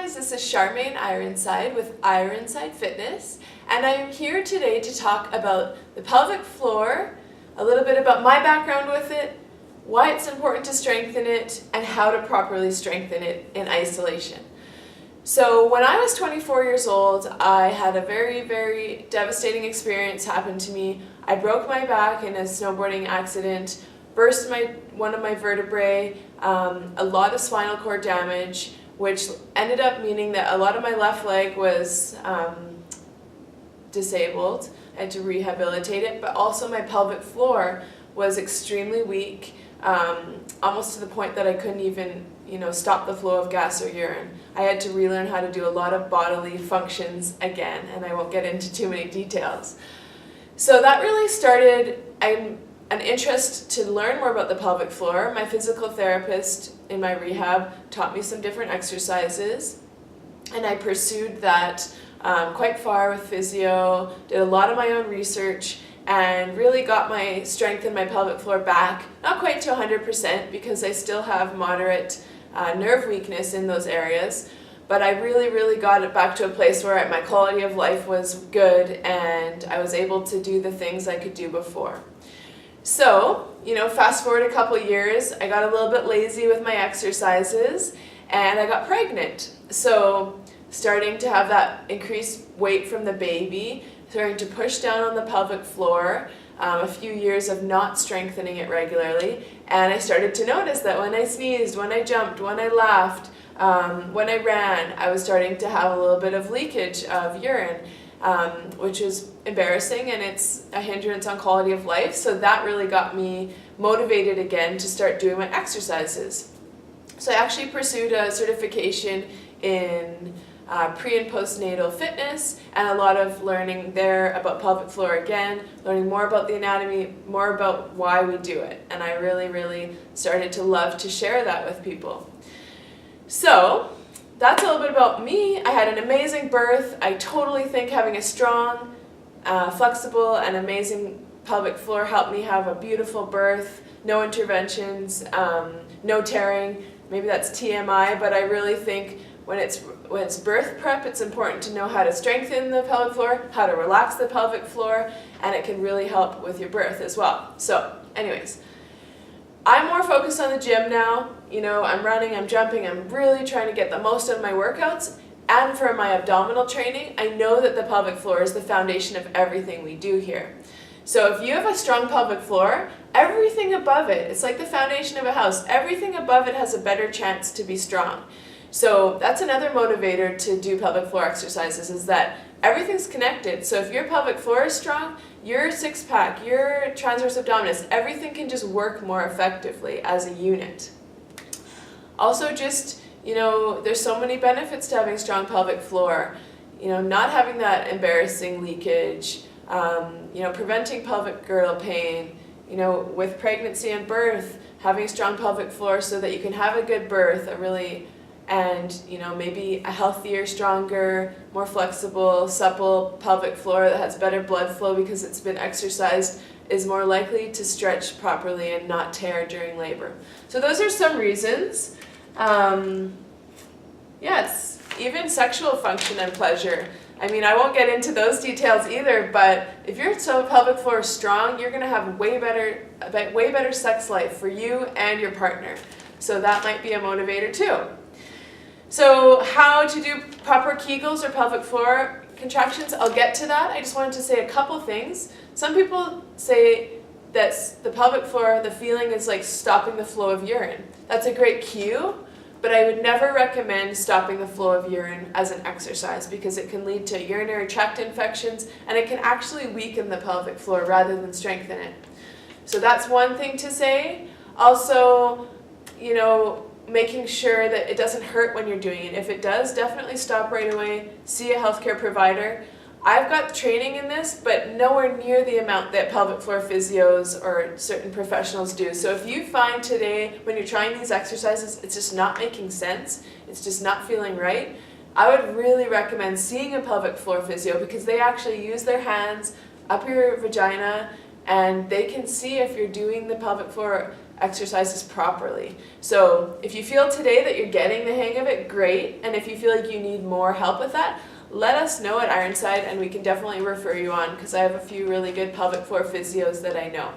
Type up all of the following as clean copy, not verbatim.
guys, this is Charmaine Ironside with Ironside Fitness, and I am here today to talk about the pelvic floor, a little bit about my background with it, why it's important to strengthen it, and how to properly strengthen it in isolation. So when I was 24 years old, I had a very devastating experience happen to me. I broke my back in a snowboarding accident, burst one of my vertebrae, a lot of spinal cord damage, which ended up meaning that a lot of my left leg was disabled. I had to rehabilitate it, but also my pelvic floor was extremely weak, almost to the point that I couldn't even, stop the flow of gas or urine. I had to relearn how to do a lot of bodily functions again, and I won't get into too many details. So that really started an interest to learn more about the pelvic floor. My physical therapist in my rehab taught me some different exercises, and I pursued that quite far with physio, did a lot of my own research, and really got my strength in my pelvic floor back, not quite to 100% because I still have moderate nerve weakness in those areas, but I really got it back to a place where my quality of life was good and I was able to do the things I could do before. So, fast forward a couple years, I got a little bit lazy with my exercises and I got pregnant. So, starting to have that increased weight from the baby, starting to push down on the pelvic floor, a few years of not strengthening it regularly, and I started to notice that when I sneezed, when I jumped, when I laughed, when I ran, I was starting to have a little bit of leakage of urine, which is embarrassing and it's a hindrance on quality of life. So that really got me motivated again to start doing my exercises. So I actually pursued a certification in pre and postnatal fitness and a lot of learning there about pelvic floor again, learning more about the anatomy, more about why we do it. And I really started to love to share that with people. So that's a little bit about me. I had an amazing birth. I totally think having a strong, flexible, and amazing pelvic floor helped me have a beautiful birth, no interventions, no tearing. Maybe that's TMI, but I really think when it's birth prep, it's important to know how to strengthen the pelvic floor, how to relax the pelvic floor, and it can really help with your birth as well. So anyways, I'm more focused on the gym now. I'm running, I'm jumping, I'm really trying to get the most out of my workouts. And for my abdominal training, I know that the pelvic floor is the foundation of everything we do here. So if you have a strong pelvic floor, everything above it, it's like the foundation of a house, everything above it has a better chance to be strong. So that's another motivator to do pelvic floor exercises, is that everything's connected. So if your pelvic floor is strong, your six-pack, your transverse abdominis, everything can just work more effectively as a unit. Also just, there's so many benefits to having strong pelvic floor. Not having that embarrassing leakage, preventing pelvic girdle pain, with pregnancy and birth, having a strong pelvic floor so that you can have a good birth, and maybe a healthier, stronger, more flexible, supple pelvic floor that has better blood flow because it's been exercised is more likely to stretch properly and not tear during labor. So those are some reasons. Yes, even sexual function and pleasure. I won't get into those details either, but if your pelvic floor is strong, you're going to have way better sex life for you and your partner. So that might be a motivator too. So how to do proper Kegels or pelvic floor contractions, I'll get to that. I just wanted to say a couple things. Some people say that the pelvic floor, the feeling is like stopping the flow of urine. That's a great cue, but I would never recommend stopping the flow of urine as an exercise because it can lead to urinary tract infections and it can actually weaken the pelvic floor rather than strengthen it. So that's one thing to say. Also, making sure that it doesn't hurt when you're doing it. If it does, definitely stop right away, see a healthcare provider. I've got training in this, but nowhere near the amount that pelvic floor physios or certain professionals do. So if you find today, when you're trying these exercises, it's just not making sense, it's just not feeling right, I would really recommend seeing a pelvic floor physio because they actually use their hands up your vagina and they can see if you're doing the pelvic floor exercises properly. So if you feel today that you're getting the hang of it, great. And if you feel like you need more help with that, let us know at Ironside and we can definitely refer you on, because I have a few really good pelvic floor physios that I know.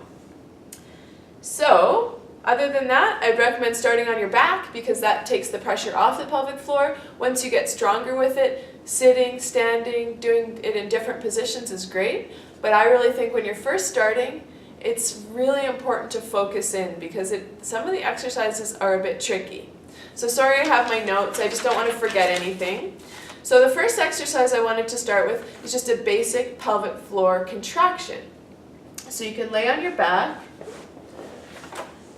So other than that, I'd recommend starting on your back because that takes the pressure off the pelvic floor. Once you get stronger with it, sitting, standing, doing it in different positions is great. But I really think when you're first starting, it's really important to focus in because some of the exercises are a bit tricky. So sorry I have my notes, I just don't want to forget anything. So the first exercise I wanted to start with is just a basic pelvic floor contraction. So you can lay on your back,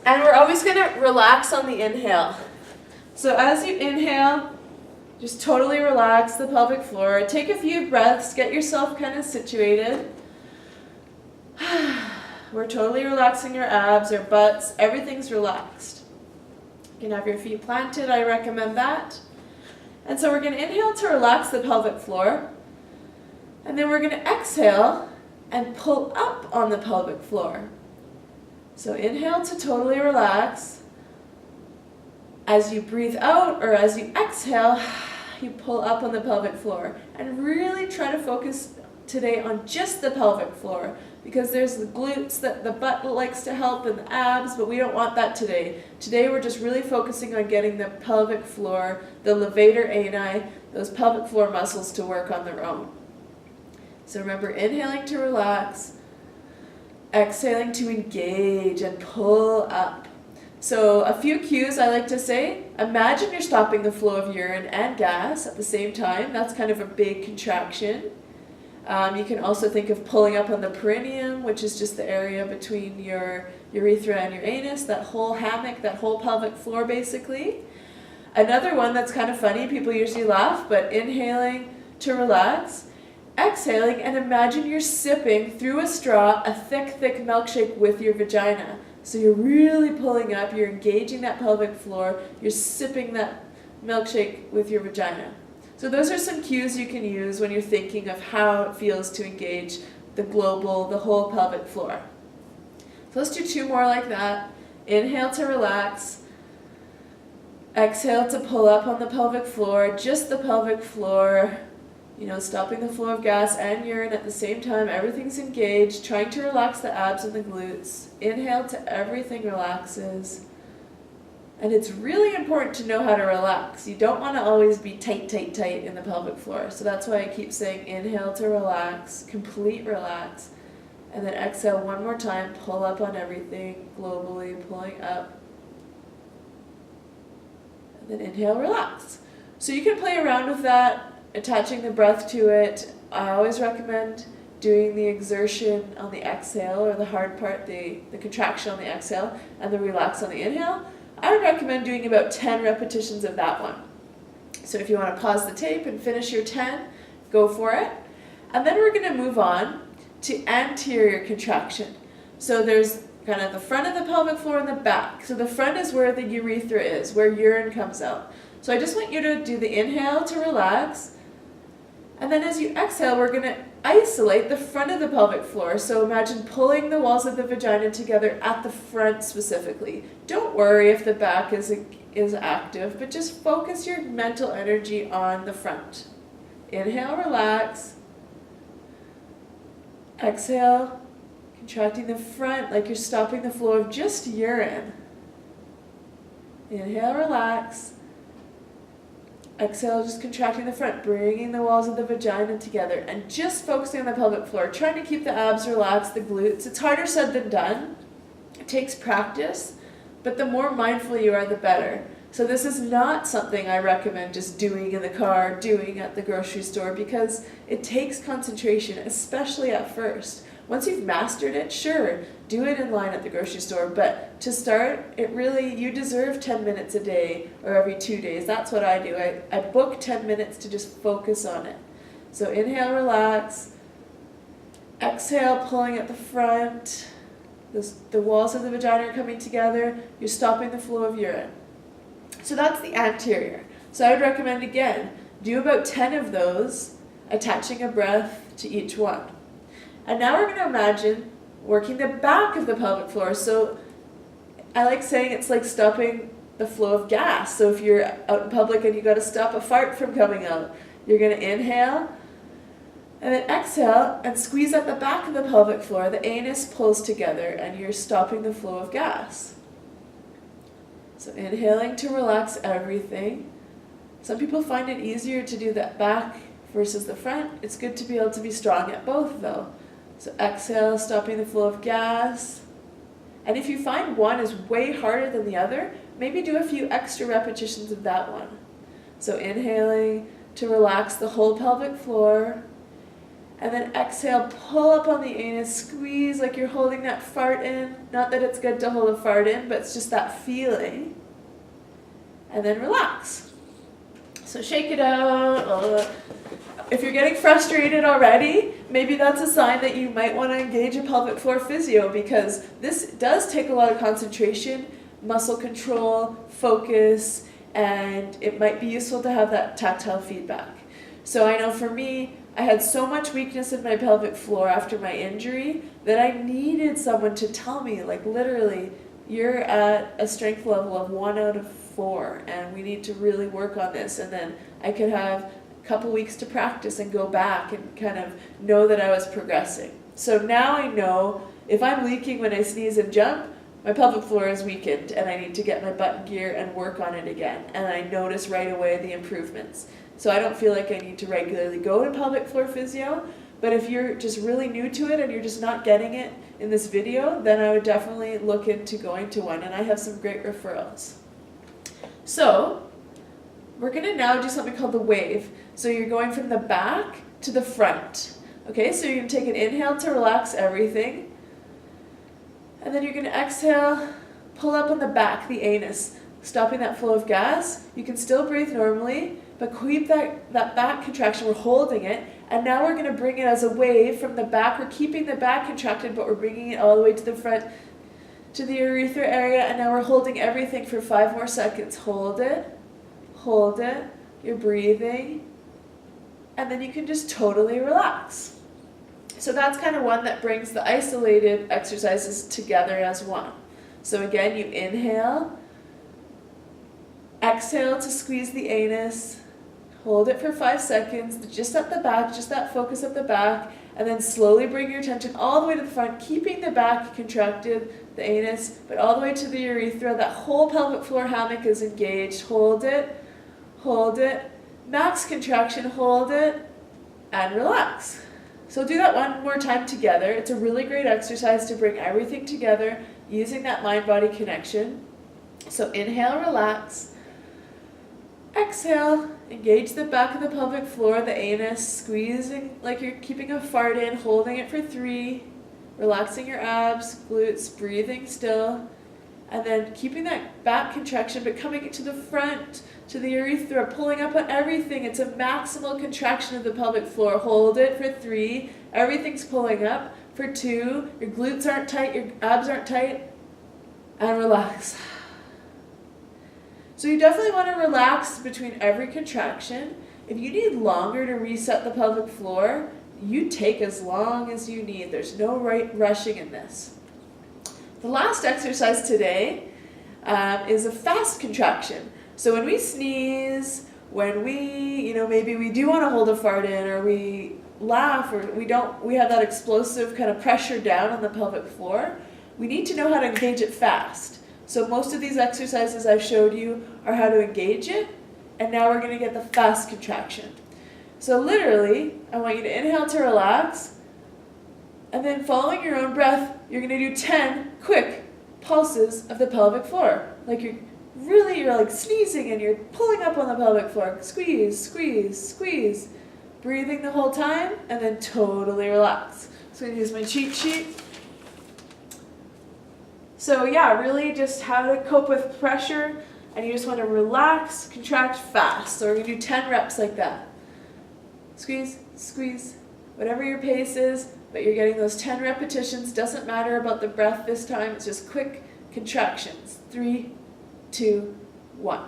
and we're always going to relax on the inhale. So as you inhale, just totally relax the pelvic floor. Take a few breaths, get yourself kind of situated. We're totally relaxing your abs, our butts, everything's relaxed. You can have your feet planted, I recommend that. And so we're going to inhale to relax the pelvic floor. And then we're going to exhale and pull up on the pelvic floor. So inhale to totally relax. As you breathe out or as you exhale, you pull up on the pelvic floor. And really try to focus today on just the pelvic floor because there's the glutes that the butt likes to help and the abs, but we don't want that today. Today we're just really focusing on getting the pelvic floor, the levator ani, those pelvic floor muscles to work on their own. So remember, inhaling to relax, exhaling to engage and pull up. So a few cues I like to say. Imagine you're stopping the flow of urine and gas at the same time. That's kind of a big contraction. You can also think of pulling up on the perineum, which is just the area between your urethra and your anus, that whole hammock, that whole pelvic floor basically. Another one that's kind of funny, people usually laugh, but inhaling to relax. Exhaling, and imagine you're sipping through a straw a thick milkshake with your vagina. So you're really pulling up, you're engaging that pelvic floor, you're sipping that milkshake with your vagina. So those are some cues you can use when you're thinking of how it feels to engage the whole pelvic floor. So let's do two more like that. Inhale to relax. Exhale to pull up on the pelvic floor, just the pelvic floor. Stopping the flow of gas and urine at the same time. Everything's engaged, trying to relax the abs and the glutes. Inhale to everything relaxes. And it's really important to know how to relax. You don't want to always be tight in the pelvic floor. So that's why I keep saying inhale to relax, complete relax. And then exhale one more time, pull up on everything, globally pulling up. And then inhale, relax. So you can play around with that, attaching the breath to it. I always recommend doing the exertion on the exhale, or the hard part, the contraction on the exhale, and the relax on the inhale. I would recommend doing about 10 repetitions of that one. So if you want to pause the tape and finish your 10, go for it. And then we're going to move on to anterior contraction. So there's kind of the front of the pelvic floor and the back. So the front is where the urethra is, where urine comes out. So I just want you to do the inhale to relax. And then as you exhale, we're going to isolate the front of the pelvic floor. So imagine pulling the walls of the vagina together at the front specifically. Don't worry if the back is active, but just focus your mental energy on the front. Inhale, relax. Exhale, contracting the front like you're stopping the flow of just urine. Inhale, relax. Exhale, just contracting the front, bringing the walls of the vagina together, and just focusing on the pelvic floor, trying to keep the abs relaxed, the glutes. It's harder said than done. It takes practice, but the more mindful you are, the better. So this is not something I recommend just doing in the car, doing at the grocery store, because it takes concentration, especially at first. Once you've mastered it, sure, do it in line at the grocery store, but to start, you deserve 10 minutes a day or every 2 days. That's what I do. I book 10 minutes to just focus on it. So inhale, relax. Exhale, pulling at the front. The walls of the vagina are coming together. You're stopping the flow of urine. So that's the anterior. So I would recommend, again, do about 10 of those, attaching a breath to each one. And now we're going to imagine working the back of the pelvic floor. So I like saying it's like stopping the flow of gas. So if you're out in public and you got to stop a fart from coming out, you're going to inhale and then exhale and squeeze at the back of the pelvic floor. The anus pulls together and you're stopping the flow of gas. So inhaling to relax everything. Some people find it easier to do that back versus the front. It's good to be able to be strong at both though. So exhale, stopping the flow of gas. And if you find one is way harder than the other, maybe do a few extra repetitions of that one. So inhaling to relax the whole pelvic floor. And then exhale, pull up on the anus, squeeze like you're holding that fart in. Not that it's good to hold a fart in, but it's just that feeling. And then relax. So shake it out. If you're getting frustrated already, maybe that's a sign that you might want to engage a pelvic floor physio, because this does take a lot of concentration, muscle control, focus, and it might be useful to have that tactile feedback. So I know for me, I had so much weakness in my pelvic floor after my injury that I needed someone to tell me, like literally, you're at a strength level of 1 out of 4 and we need to really work on this. And then I could have a couple weeks to practice and go back and kind of know that I was progressing. So now I know if I'm leaking when I sneeze and jump, my pelvic floor is weakened and I need to get my butt in gear and work on it again. And I notice right away the improvements. So I don't feel like I need to regularly go to pelvic floor physio, but if you're just really new to it and you're just not getting it in this video, then I would definitely look into going to one, and I have some great referrals. So we're going to now do something called the wave. So you're going from the back to the front. Okay, so you're going to take an inhale to relax everything, and then you're going to exhale, pull up on the back, the anus, stopping that flow of gas. You can still breathe normally, but keep that back contraction. We're holding it, and now we're going to bring it as a wave from the back. We're keeping the back contracted, but we're bringing it all the way to the front, to the urethra area, and now we're holding everything for 5 more seconds. Hold it, you're breathing, and then you can just totally relax. So that's kind of one that brings the isolated exercises together as one. So again, you inhale, exhale to squeeze the anus, hold it for 5 seconds, just at the back, just that focus at the back, and then slowly bring your attention all the way to the front, keeping the back contracted, the anus, but all the way to the urethra. That whole pelvic floor hammock is engaged. Hold it, max contraction, hold it, and relax. So do that one more time together. It's a really great exercise to bring everything together using that mind-body connection. So inhale, relax. Exhale, engage the back of the pelvic floor, the anus, squeezing like you're keeping a fart in, holding it for 3, relaxing your abs, glutes, breathing still, and then keeping that back contraction but coming to the front, to the urethra, pulling up on everything. It's a maximal contraction of the pelvic floor. Hold it for 3, everything's pulling up, for 2, your glutes aren't tight, your abs aren't tight, and relax. So you definitely want to relax between every contraction. If you need longer to reset the pelvic floor, you take as long as you need. There's no rushing in this. The last exercise today is a fast contraction. So when we sneeze, when we, maybe we do want to hold a fart in, or we laugh, or we have that explosive kind of pressure down on the pelvic floor, we need to know how to engage it fast. So most of these exercises I've showed you are how to engage it, and now we're going to get the fast contraction. So literally, I want you to inhale to relax, and then following your own breath, you're going to do 10 quick pulses of the pelvic floor. Like you're like sneezing and you're pulling up on the pelvic floor. Squeeze, squeeze, squeeze. Breathing the whole time, and then totally relax. So I'm going to use my cheat sheet. So yeah, really just how to cope with pressure, and you just want to relax, contract fast. So we're going to do 10 reps like that. Squeeze, squeeze, whatever your pace is, but you're getting those 10 repetitions. Doesn't matter about the breath this time, it's just quick contractions. 3, 2, 1.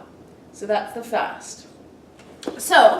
So that's the fast. So